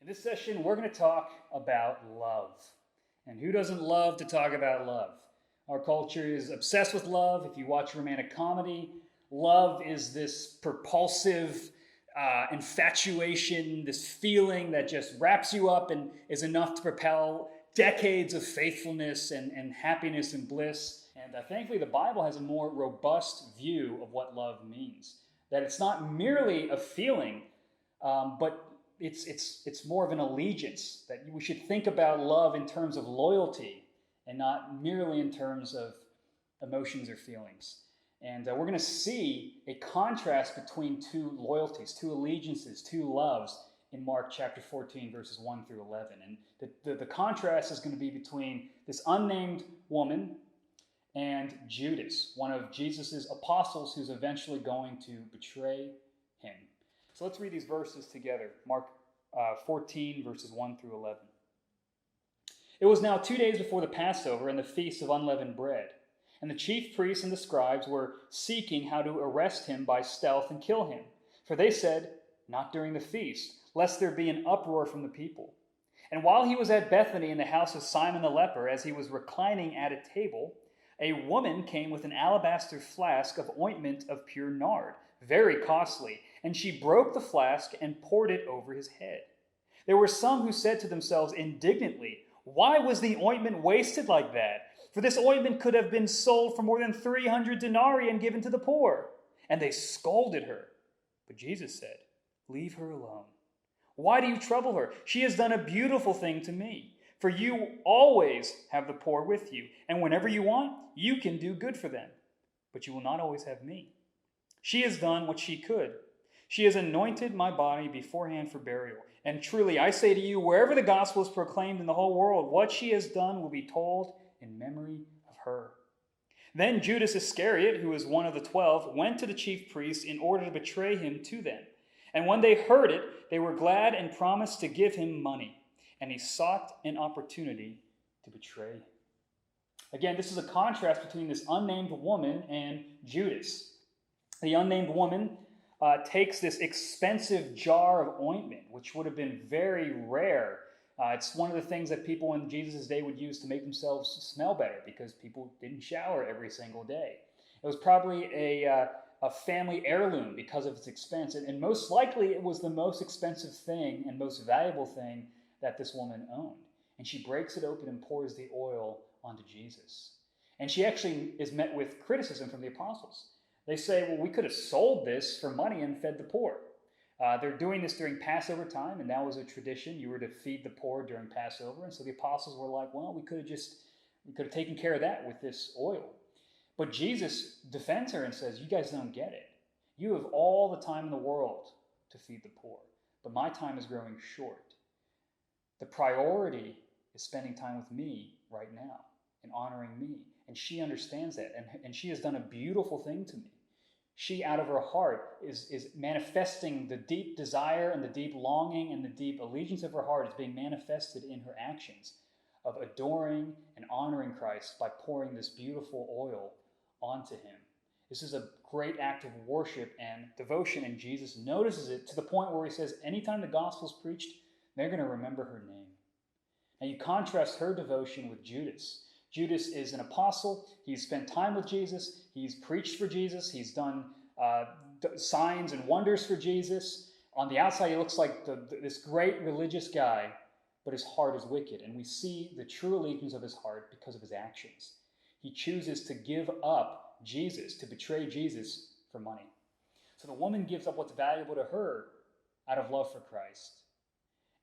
In this session, we're going to talk about love. And who doesn't love to talk about love? Our culture is obsessed with love. If you watch romantic comedy, love is this propulsive infatuation, this feeling that just wraps you up and is enough to propel decades of faithfulness and happiness and bliss. And thankfully, the Bible has a more robust view of what love means. That it's not merely a feeling, but it's more of an allegiance, that we should think about love in terms of loyalty and not merely in terms of emotions or feelings. And we're going to see a contrast between two loyalties, two allegiances, two loves in Mark chapter 14, verses 1 through 11. And the contrast is going to be between this unnamed woman and Judas, one of Jesus' apostles who's eventually going to betray him. So let's read these verses together. Mark 14, verses 1 through 11. It was now 2 days before the Passover and the Feast of Unleavened Bread. And the chief priests and the scribes were seeking how to arrest him by stealth and kill him. For they said, "Not during the feast, lest there be an uproar from the people." And while he was at Bethany in the house of Simon the leper, as he was reclining at a table, a woman came with an alabaster flask of ointment of pure nard, very costly, and she broke the flask and poured it over his head. There were some who said to themselves indignantly, "Why was the ointment wasted like that? For this ointment could have been sold for more than 300 denarii and given to the poor." And they scolded her. But Jesus said, "Leave her alone. Why do you trouble her? She has done a beautiful thing to me. For you always have the poor with you, and whenever you want, you can do good for them. But you will not always have me. She has done what she could. She has anointed my body beforehand for burial. And truly, I say to you, wherever the gospel is proclaimed in the whole world, what she has done will be told in memory of her." Then Judas Iscariot, who was one of the 12, went to the chief priests in order to betray him to them. And when they heard it, they were glad and promised to give him money. And he sought an opportunity to betray him. Again, this is a contrast between this unnamed woman and Judas. The unnamed woman takes this expensive jar of ointment, which would have been very rare. It's one of the things that people in Jesus' day would use to make themselves smell better because people didn't shower every single day. It was probably a family heirloom because of its expense. And most likely it was the most expensive thing and most valuable thing that this woman owned. And she breaks it open and pours the oil onto Jesus. And she actually is met with criticism from the apostles. They say, "Well, we could have sold this for money and fed the poor." They're doing this during Passover time, and that was a tradition. You were to feed the poor during Passover. And so the apostles were like, "Well, we could have taken care of that with this oil." But Jesus defends her and says, "You guys don't get it. You have all the time in the world to feed the poor, but my time is growing short. The priority is spending time with me right now and honoring me." And she understands that, and she has done a beautiful thing to me. She, out of her heart, is manifesting the deep desire and the deep longing and the deep allegiance of her heart is being manifested in her actions of adoring and honoring Christ by pouring this beautiful oil onto him. This is a great act of worship and devotion, and Jesus notices it to the point where he says, anytime the gospel is preached, they're going to remember her name. Now you contrast her devotion with Judas. Judas is an apostle. He's spent time with Jesus. He's preached for Jesus. He's done signs and wonders for Jesus. On the outside, he looks like this great religious guy, but his heart is wicked. And we see the true allegiance of his heart because of his actions. He chooses to give up Jesus, to betray Jesus for money. So the woman gives up what's valuable to her out of love for Christ.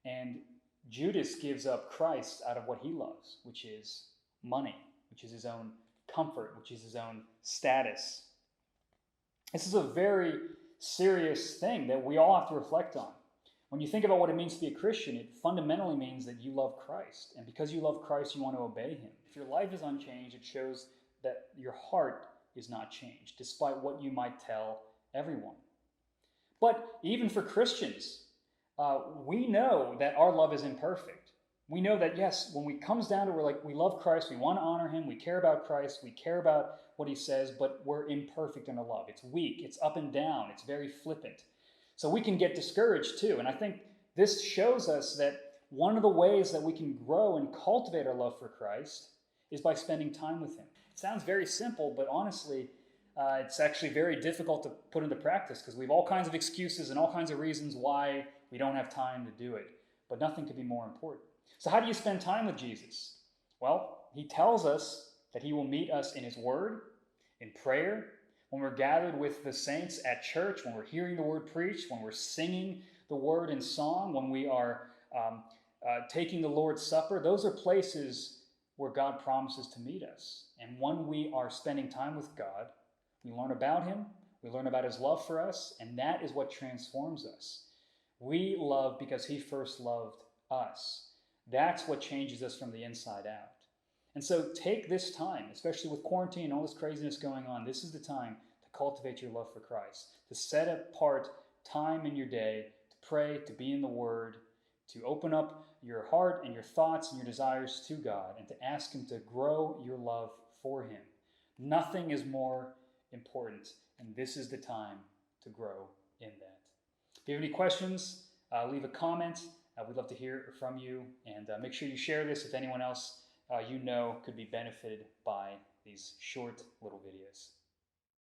And Judas gives up Christ out of what he loves, which is money, which is his own comfort, which is his own status. This is a very serious thing that we all have to reflect on. When you think about what it means to be a Christian, it fundamentally means that you love Christ. And because you love Christ, you want to obey him. If your life is unchanged, it shows that your heart is not changed, despite what you might tell everyone. But even for Christians, we know that our love is imperfect. We know that, yes, when it comes down to it, we love Christ, we want to honor him, we care about Christ, we care about what he says, but we're imperfect in our love. It's weak, it's up and down, it's very flippant. So we can get discouraged too. And I think this shows us that one of the ways that we can grow and cultivate our love for Christ is by spending time with him. It sounds very simple, but honestly, it's actually very difficult to put into practice because we have all kinds of excuses and all kinds of reasons why we don't have time to do it. But nothing could be more important. So how do you spend time with Jesus? Well, he tells us that he will meet us in his word, in prayer, when we're gathered with the saints at church, when we're hearing the word preached, when we're singing the word in song, when we are taking the Lord's Supper. Those are places where God promises to meet us. And when we are spending time with God, we learn about him, we learn about his love for us, and that is what transforms us. We love because he first loved us. That's what changes us from the inside out. And so take this time, especially with quarantine and all this craziness going on, this is the time to cultivate your love for Christ, to set apart time in your day, to pray, to be in the Word, to open up your heart and your thoughts and your desires to God, and to ask him to grow your love for him. Nothing is more important, and this is the time to grow in that. If you have any questions, leave a comment. We'd love to hear from you, and make sure you share this if anyone else you know could be benefited by these short little videos.